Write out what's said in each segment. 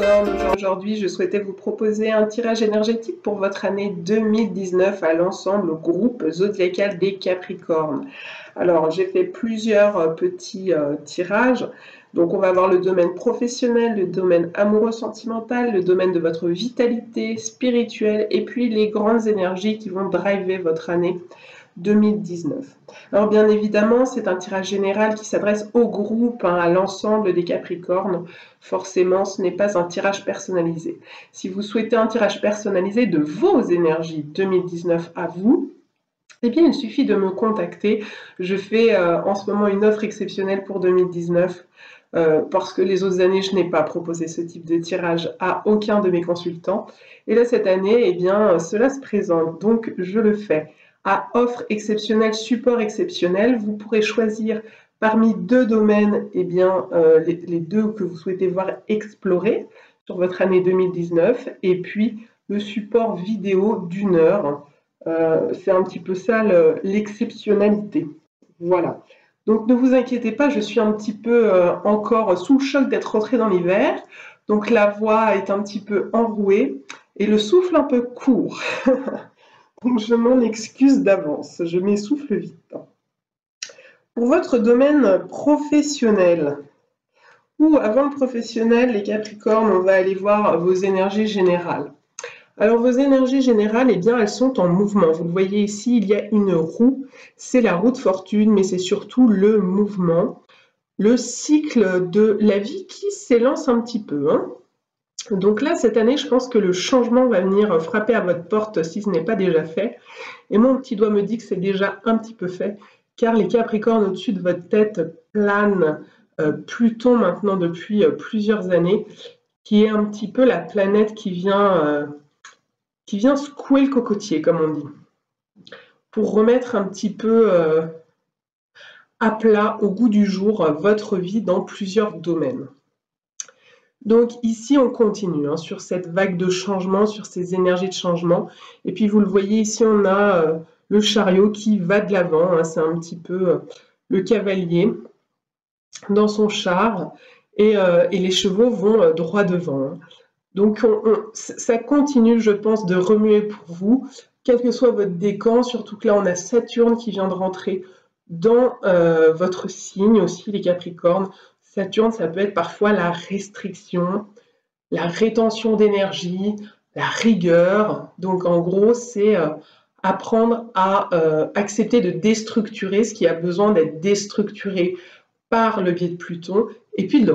Capricorne, aujourd'hui je souhaitais vous proposer un tirage énergétique pour votre année 2019 à l'ensemble groupe zodiacal des Capricornes. Alors j'ai fait plusieurs petits tirages, donc on va voir le domaine professionnel, le domaine amoureux sentimental, le domaine de votre vitalité spirituelle et puis les grandes énergies qui vont driver votre année 2019. Alors bien évidemment, c'est un tirage général qui s'adresse au groupe, à l'ensemble des Capricornes. Forcément, ce n'est pas un tirage personnalisé. Si vous souhaitez un tirage personnalisé de vos énergies 2019 à vous, eh bien, il suffit de me contacter. Je fais en ce moment une offre exceptionnelle pour 2019 parce que les autres années, je n'ai pas proposé ce type de tirage à aucun de mes consultants. Et là, cette année, eh bien, cela se présente, donc je le fais. À offre exceptionnelle, support exceptionnel, vous pourrez choisir parmi deux domaines, eh bien, les deux que vous souhaitez voir explorer sur votre année 2019, et puis le support vidéo d'1 heure. C'est un petit peu ça l'exceptionnalité. Voilà. Donc ne vous inquiétez pas, je suis un petit peu encore sous le choc d'être rentrée dans l'hiver. Donc la voix est un petit peu enrouée et le souffle un peu court. Donc je m'en excuse d'avance, je m'essouffle vite. Pour votre domaine professionnel, ou avant le professionnel, les Capricornes, on va aller voir vos énergies générales. Alors vos énergies générales, eh bien, elles sont en mouvement. Vous le voyez ici, il y a une roue, c'est la roue de fortune, mais c'est surtout le mouvement, le cycle de la vie qui s'élance un petit peu. Donc là, cette année, je pense que le changement va venir frapper à votre porte si ce n'est pas déjà fait. Et mon petit doigt me dit que c'est déjà un petit peu fait, car les Capricornes au-dessus de votre tête planent Pluton maintenant depuis plusieurs années, qui est un petit peu la planète qui vient secouer le cocotier, comme on dit, pour remettre un petit peu à plat, au goût du jour, votre vie dans plusieurs domaines. Donc ici, on continue sur cette vague de changement, sur ces énergies de changement. Et puis, vous le voyez, ici, on a le chariot qui va de l'avant. C'est un petit peu le cavalier dans son char. Et les chevaux vont droit devant. Donc, ça continue, je pense, de remuer pour vous, quel que soit votre décan. Surtout que là, on a Saturne qui vient de rentrer dans votre signe aussi, les Capricornes. Saturne, ça peut être parfois la restriction, la rétention d'énergie, la rigueur. Donc en gros, c'est apprendre à accepter de déstructurer ce qui a besoin d'être déstructuré par le biais de Pluton, et puis de le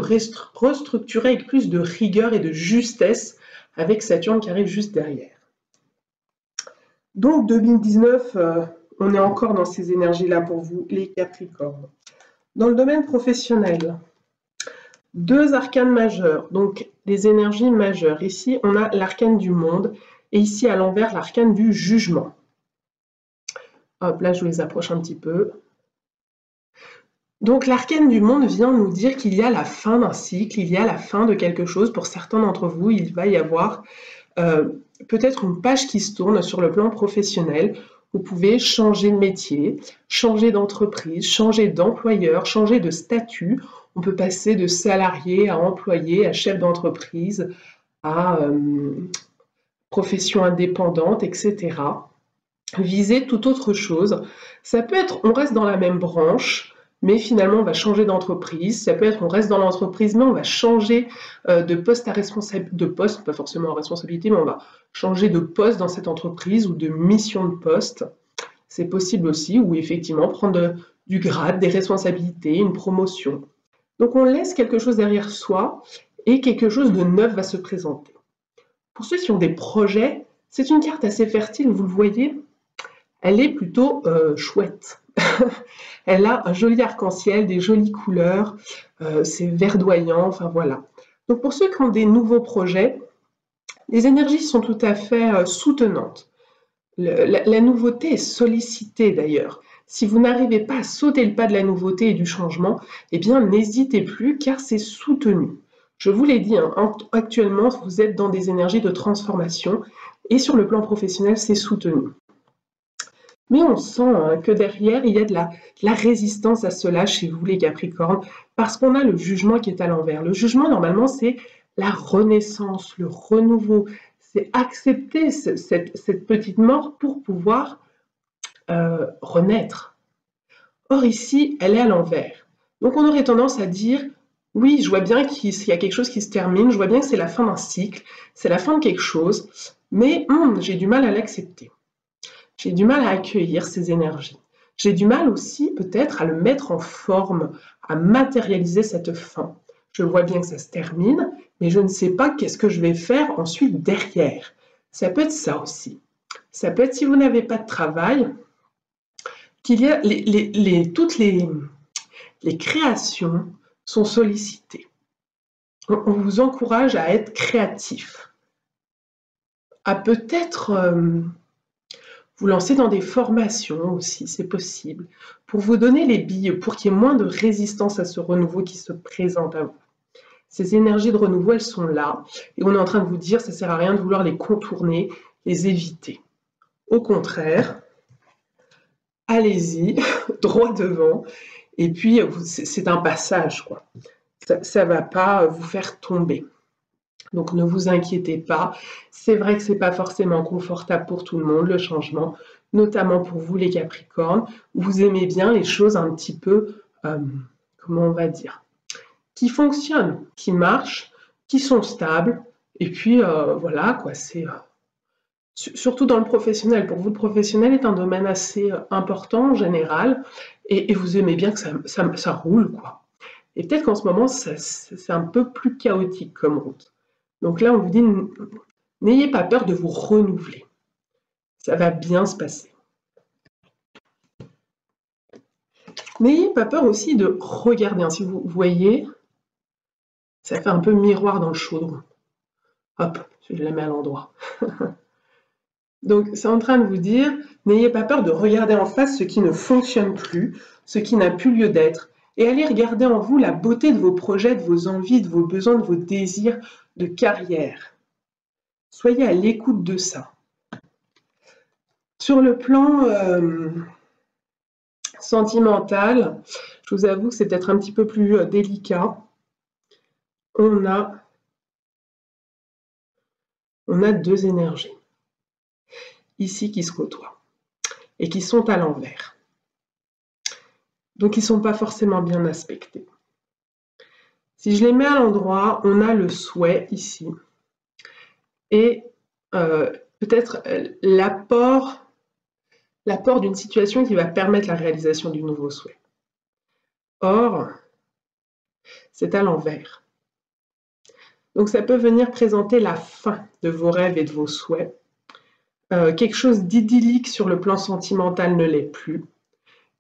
restructurer avec plus de rigueur et de justesse avec Saturne qui arrive juste derrière. Donc 2019, on est encore dans ces énergies-là pour vous, les Capricornes. Dans le domaine professionnel, deux arcanes majeurs, donc des énergies majeures. Ici, on a l'arcane du monde et ici, à l'envers, l'arcane du jugement. Hop, là, je les approche un petit peu. Donc, l'arcane du monde vient nous dire qu'il y a la fin d'un cycle, il y a la fin de quelque chose. Pour certains d'entre vous, il va y avoir peut-être une page qui se tourne sur le plan professionnel. Vous pouvez changer de métier, changer d'entreprise, changer d'employeur, changer de statut. On peut passer de salarié à employé, à chef d'entreprise, à profession indépendante, etc. Viser toute autre chose. Ça peut être, on reste dans la même branche, mais finalement on va changer d'entreprise. Ça peut être, on reste dans l'entreprise, mais on va changer de poste à responsabilité, de poste, pas forcément en responsabilité, mais on va changer de poste dans cette entreprise ou de mission de poste. C'est possible aussi, ou effectivement prendre du grade, des responsabilités, une promotion. Donc on laisse quelque chose derrière soi et quelque chose de neuf va se présenter. Pour ceux qui ont des projets, c'est une carte assez fertile, vous le voyez, elle est plutôt chouette. Elle a un joli arc-en-ciel, des jolies couleurs, c'est verdoyant, enfin voilà. Donc pour ceux qui ont des nouveaux projets, les énergies sont tout à fait soutenantes. La nouveauté est sollicitée d'ailleurs. Si vous n'arrivez pas à sauter le pas de la nouveauté et du changement, eh bien n'hésitez plus car c'est soutenu. Je vous l'ai dit, actuellement vous êtes dans des énergies de transformation et sur le plan professionnel c'est soutenu. Mais on sent que derrière il y a de la résistance à cela chez vous les Capricornes parce qu'on a le jugement qui est à l'envers. Le jugement normalement c'est la renaissance, le renouveau. C'est accepter cette petite mort pour pouvoir renaître. Or ici, elle est à l'envers. Donc on aurait tendance à dire, oui, je vois bien qu'il y a quelque chose qui se termine, je vois bien que c'est la fin d'un cycle, c'est la fin de quelque chose, mais j'ai du mal à l'accepter. J'ai du mal à accueillir ces énergies. J'ai du mal aussi peut-être à le mettre en forme, à matérialiser cette fin. Je vois bien que ça se termine, mais je ne sais pas qu'est-ce que je vais faire ensuite derrière. Ça peut être ça aussi. Ça peut être si vous n'avez pas de travail, qu'il y a toutes les créations sont sollicitées. On vous encourage à être créatif, à peut-être vous lancer dans des formations aussi, c'est possible, pour vous donner les billes, pour qu'il y ait moins de résistance à ce renouveau qui se présente à vous. Ces énergies de renouveau, elles sont là, et on est en train de vous dire, ça ne sert à rien de vouloir les contourner, les éviter. Au contraire, allez-y, droit devant, et puis c'est un passage, quoi. Ça ne va pas vous faire tomber. Donc ne vous inquiétez pas, c'est vrai que ce n'est pas forcément confortable pour tout le monde, le changement, notamment pour vous les Capricornes. Vous aimez bien les choses un petit peu, comment on va dire, qui fonctionnent, qui marchent, qui sont stables, et puis voilà, quoi, c'est... surtout dans le professionnel. Pour vous, le professionnel est un domaine assez important en général, et vous aimez bien que ça roule, quoi. Et peut-être qu'en ce moment, c'est un peu plus chaotique comme route. Donc là, on vous dit, n'ayez pas peur de vous renouveler. Ça va bien se passer. N'ayez pas peur aussi de regarder. Si vous voyez, ça fait un peu miroir dans le chaudron. Hop, je la mets à l'endroit. Donc, c'est en train de vous dire, n'ayez pas peur de regarder en face ce qui ne fonctionne plus, ce qui n'a plus lieu d'être, et allez regarder en vous la beauté de vos projets, de vos envies, de vos besoins, de vos désirs de carrière. Soyez à l'écoute de ça. Sur le plan sentimental, je vous avoue que c'est peut-être un petit peu plus délicat. On a deux énergies ici qui se côtoient et qui sont à l'envers. Donc ils ne sont pas forcément bien aspectés. Si je les mets à l'endroit, on a le souhait ici et peut-être l'apport d'une situation qui va permettre la réalisation du nouveau souhait. Or, c'est à l'envers. Donc ça peut venir présenter la fin de vos rêves et de vos souhaits. Quelque chose d'idyllique sur le plan sentimental ne l'est plus.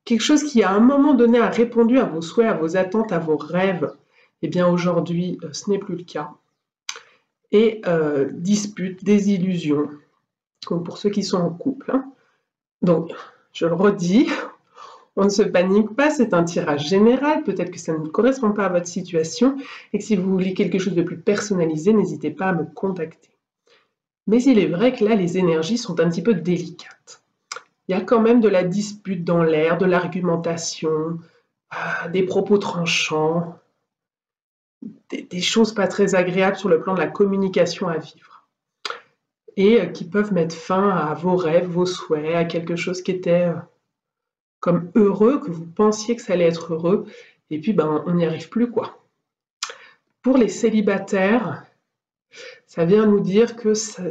Quelque chose qui à un moment donné a répondu à vos souhaits, à vos attentes, à vos rêves, eh bien aujourd'hui ce n'est plus le cas. Et disputes, désillusions, comme pour ceux qui sont en couple. Hein. Donc, je le redis, on ne se panique pas, c'est un tirage général, peut-être que ça ne correspond pas à votre situation, et que si vous voulez quelque chose de plus personnalisé, n'hésitez pas à me contacter. Mais il est vrai que là, les énergies sont un petit peu délicates. Il y a quand même de la dispute dans l'air, de l'argumentation, des propos tranchants, des choses pas très agréables sur le plan de la communication à vivre. Et qui peuvent mettre fin à vos rêves, vos souhaits, à quelque chose qui était comme heureux, que vous pensiez que ça allait être heureux, et puis on n'y arrive plus, quoi. Pour les célibataires, ça vient nous dire que ça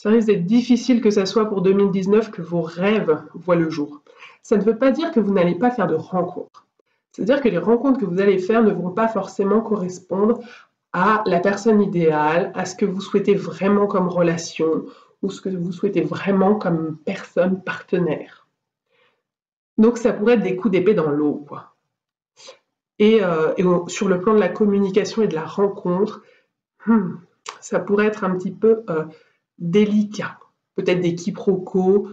risque d'être difficile que ça soit pour 2019 que vos rêves voient le jour. Ça ne veut pas dire que vous n'allez pas faire de rencontres. C'est-à-dire que les rencontres que vous allez faire ne vont pas forcément correspondre à la personne idéale, à ce que vous souhaitez vraiment comme relation, ou ce que vous souhaitez vraiment comme personne partenaire. Donc ça pourrait être des coups d'épée dans l'eau, quoi. Et sur le plan de la communication et de la rencontre, ça pourrait être un petit peu délicat. Peut-être des quiproquos,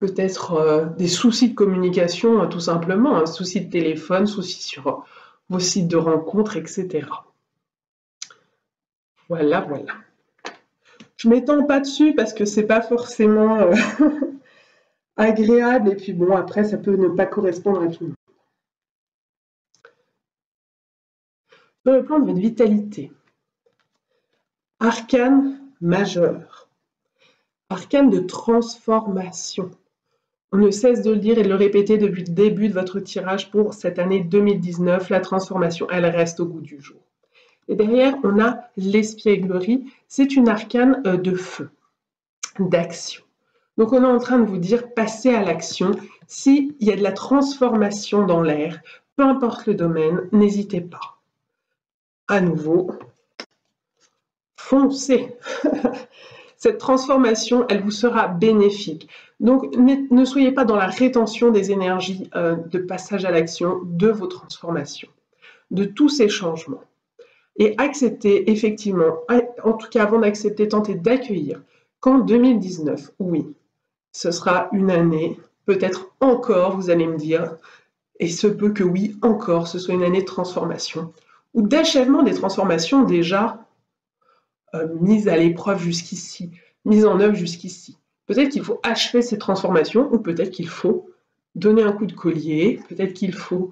peut-être des soucis de communication, tout simplement, soucis de téléphone, soucis sur vos sites de rencontres, etc. Voilà, voilà. Je ne m'étends pas dessus parce que c'est pas forcément agréable, et puis bon, après, ça peut ne pas correspondre à tout le monde. Sur le plan de votre vitalité, Arcane majeur, arcane de transformation. On ne cesse de le dire et de le répéter depuis le début de votre tirage pour cette année 2019. La transformation, elle reste au goût du jour. Et derrière, on a l'espièglerie. C'est une arcane de feu, d'action. Donc on est en train de vous dire, passez à l'action. S'il y a de la transformation dans l'air, peu importe le domaine, n'hésitez pas. À nouveau, foncez. Cette transformation, elle vous sera bénéfique. Donc, ne soyez pas dans la rétention des énergies de passage à l'action de vos transformations, de tous ces changements. Et acceptez, effectivement, en tout cas avant d'accepter, tentez d'accueillir qu'en 2019, oui, ce sera une année, peut-être encore, vous allez me dire, et se peut que oui, encore, ce soit une année de transformation, ou d'achèvement des transformations déjà mise à l'épreuve jusqu'ici, mise en œuvre jusqu'ici. Peut-être qu'il faut achever ces transformations ou peut-être qu'il faut donner un coup de collier, peut-être qu'il faut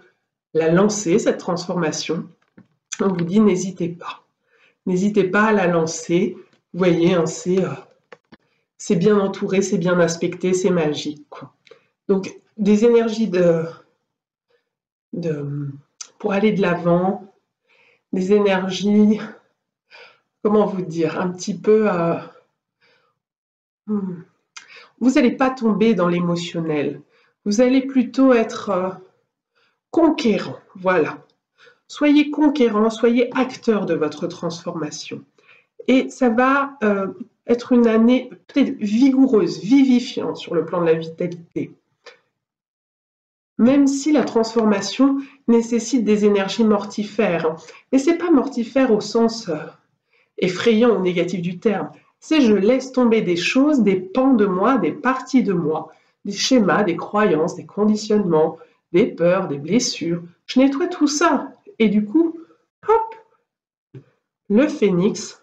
la lancer, cette transformation. On vous dit n'hésitez pas. N'hésitez pas à la lancer. Vous voyez, hein, c'est bien entouré, c'est bien aspecté, c'est magique, quoi. Donc, des énergies pour aller de l'avant, des énergies, comment vous dire, un petit peu... vous n'allez pas tomber dans l'émotionnel. Vous allez plutôt être conquérant, voilà. Soyez conquérant, soyez acteur de votre transformation. Et ça va être une année peut-être vigoureuse, vivifiante sur le plan de la vitalité. Même si la transformation nécessite des énergies mortifères. Et ce n'est pas mortifère au sens effrayant ou négatif du terme. C'est je laisse tomber des choses, des pans de moi, des parties de moi, des schémas, des croyances, des conditionnements, des peurs, des blessures. Je nettoie tout ça. Et du coup, hop, le phénix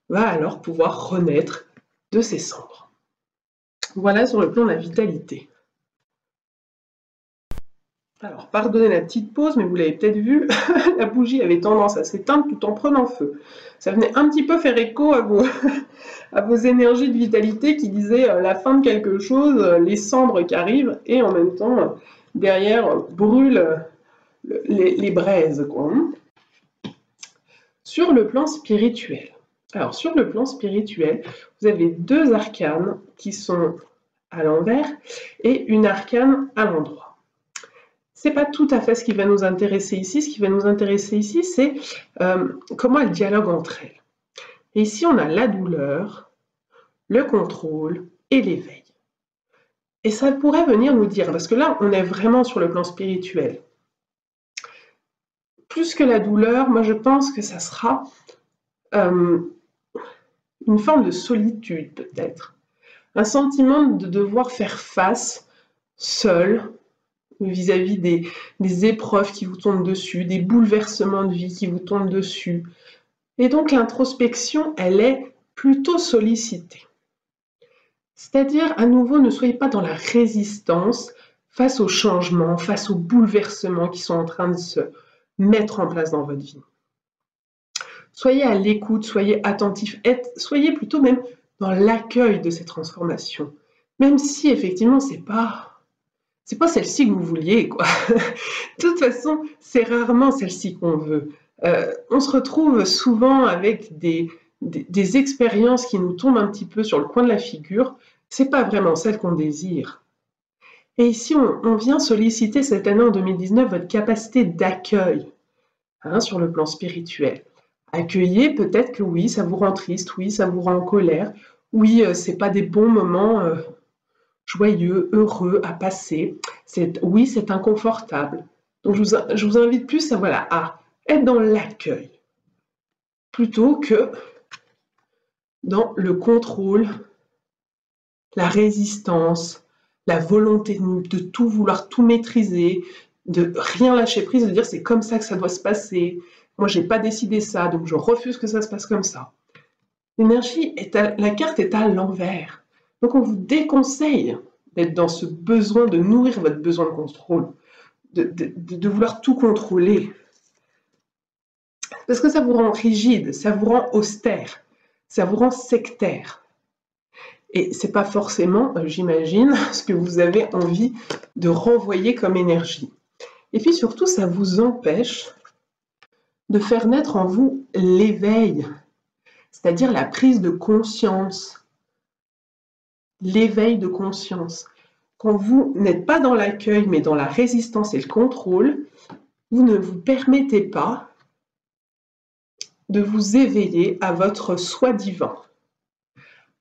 va alors pouvoir renaître de ses cendres. Voilà sur le plan de la vitalité. Alors, pardonnez la petite pause, mais vous l'avez peut-être vu, la bougie avait tendance à s'éteindre tout en prenant feu. Ça venait un petit peu faire écho à vos énergies de vitalité qui disaient la fin de quelque chose, les cendres qui arrivent, et en même temps, derrière, brûlent les braises, quoi. Sur le plan spirituel. Alors, sur le plan spirituel, vous avez deux arcanes qui sont à l'envers et une arcane à l'endroit. C'est pas tout à fait ce qui va nous intéresser ici. Ce qui va nous intéresser ici, c'est comment elles dialoguent entre elles. Et ici, on a la douleur, le contrôle et l'éveil. Et ça pourrait venir nous dire, parce que là, on est vraiment sur le plan spirituel. Plus que la douleur, moi je pense que ça sera une forme de solitude peut-être. Un sentiment de devoir faire face seul, vis-à-vis des épreuves qui vous tombent dessus, des bouleversements de vie qui vous tombent dessus. Et donc l'introspection, elle est plutôt sollicitée. C'est-à-dire, à nouveau, ne soyez pas dans la résistance face aux changements, face aux bouleversements qui sont en train de se mettre en place dans votre vie. Soyez à l'écoute, soyez attentif, soyez plutôt même dans l'accueil de ces transformations. Même si, effectivement, c'est pas celle-ci que vous vouliez, quoi. De toute façon, c'est rarement celle-ci qu'on veut. On se retrouve souvent avec des expériences qui nous tombent un petit peu sur le coin de la figure. C'est pas vraiment celle qu'on désire. Et ici, on vient solliciter cette année en 2019 votre capacité d'accueil sur le plan spirituel. Accueillez peut-être que oui, ça vous rend triste, oui, ça vous rend en colère, oui, c'est pas des bons moments joyeux, heureux à passer. Oui, c'est inconfortable. Donc, je vous invite plus à être dans l'accueil plutôt que dans le contrôle, la résistance, la volonté de tout vouloir, tout maîtriser, de rien lâcher prise, de dire c'est comme ça que ça doit se passer. Moi, j'ai pas décidé ça, donc je refuse que ça se passe comme ça. La carte est à l'envers. Donc, on vous déconseille d'être dans ce besoin de nourrir votre besoin de contrôle, de vouloir tout contrôler. Parce que ça vous rend rigide, ça vous rend austère, ça vous rend sectaire. Et c'est pas forcément, j'imagine, ce que vous avez envie de renvoyer comme énergie. Et puis surtout, ça vous empêche de faire naître en vous l'éveil, c'est-à-dire la prise de conscience, l'éveil de conscience. Quand vous n'êtes pas dans l'accueil, mais dans la résistance et le contrôle, vous ne vous permettez pas de vous éveiller à votre soi divin,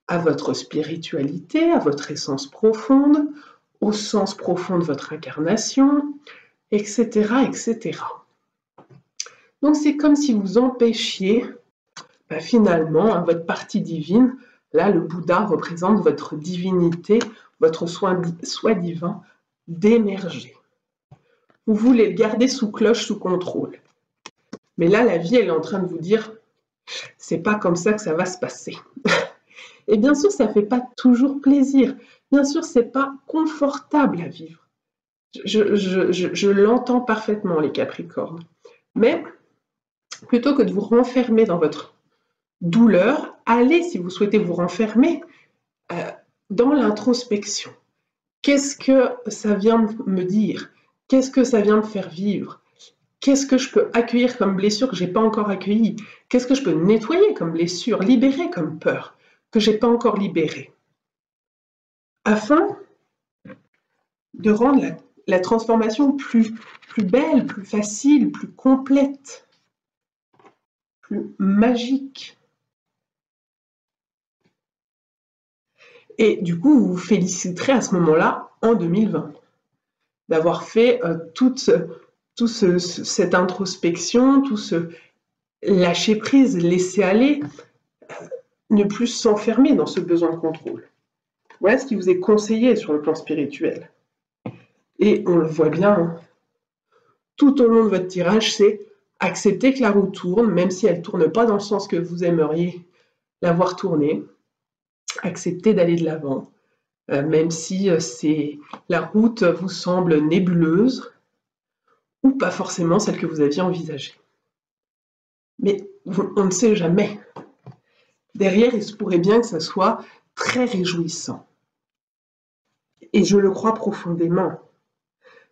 à votre spiritualité, à votre essence profonde, au sens profond de votre incarnation, etc., etc. Donc c'est comme si vous empêchiez finalement à votre partie divine, là le Bouddha représente votre divinité, votre soi divin, d'émerger. Vous voulez le garder sous cloche, sous contrôle. Mais là, la vie, elle est en train de vous dire, c'est pas comme ça que ça va se passer. Et bien sûr, ça fait pas toujours plaisir. Bien sûr, c'est pas confortable à vivre. Je l'entends parfaitement, les Capricornes. Mais plutôt que de vous renfermer dans votre douleur, allez, si vous souhaitez vous renfermer, dans l'introspection. Qu'est-ce que ça vient me dire? Qu'est-ce que ça vient me faire vivre? Qu'est-ce que je peux accueillir comme blessure que je n'ai pas encore accueillie? Qu'est-ce que je peux nettoyer comme blessure, libérer comme peur que je n'ai pas encore libérée? Afin de rendre la transformation plus belle, plus facile, plus complète, plus magique. Et du coup, vous vous féliciterez à ce moment-là, en 2020, d'avoir fait toute cette introspection, tout ce lâcher prise, laisser aller, ne plus s'enfermer dans ce besoin de contrôle. Voilà ce qui vous est conseillé sur le plan spirituel. Et on le voit bien, hein, tout au long de votre tirage, c'est accepter que la roue tourne, même si elle ne tourne pas dans le sens que vous aimeriez la voir tourner. Accepter d'aller de l'avant, même si la route vous semble nébuleuse ou pas forcément celle que vous aviez envisagée. Mais on ne sait jamais. Derrière, il se pourrait bien que ça soit très réjouissant. Et je le crois profondément.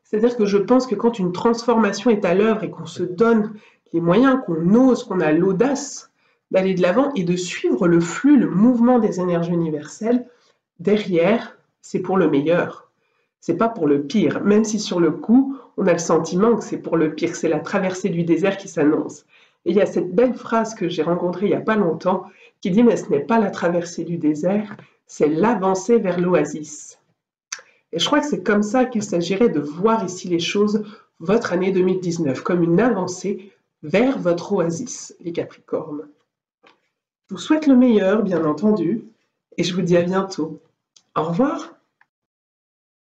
C'est-à-dire que je pense que quand une transformation est à l'œuvre et qu'on se donne les moyens, qu'on ose, qu'on a l'audace d'aller de l'avant et de suivre le flux, le mouvement des énergies universelles, derrière, c'est pour le meilleur. C'est pas pour le pire, même si sur le coup, on a le sentiment que c'est pour le pire, c'est la traversée du désert qui s'annonce. Et il y a cette belle phrase que j'ai rencontrée il n'y a pas longtemps qui dit « Mais ce n'est pas la traversée du désert, c'est l'avancée vers l'oasis ». Et je crois que c'est comme ça qu'il s'agirait de voir ici les choses, votre année 2019, comme une avancée vers votre oasis, les Capricornes. Je vous souhaite le meilleur, bien entendu, et je vous dis à bientôt. Au revoir.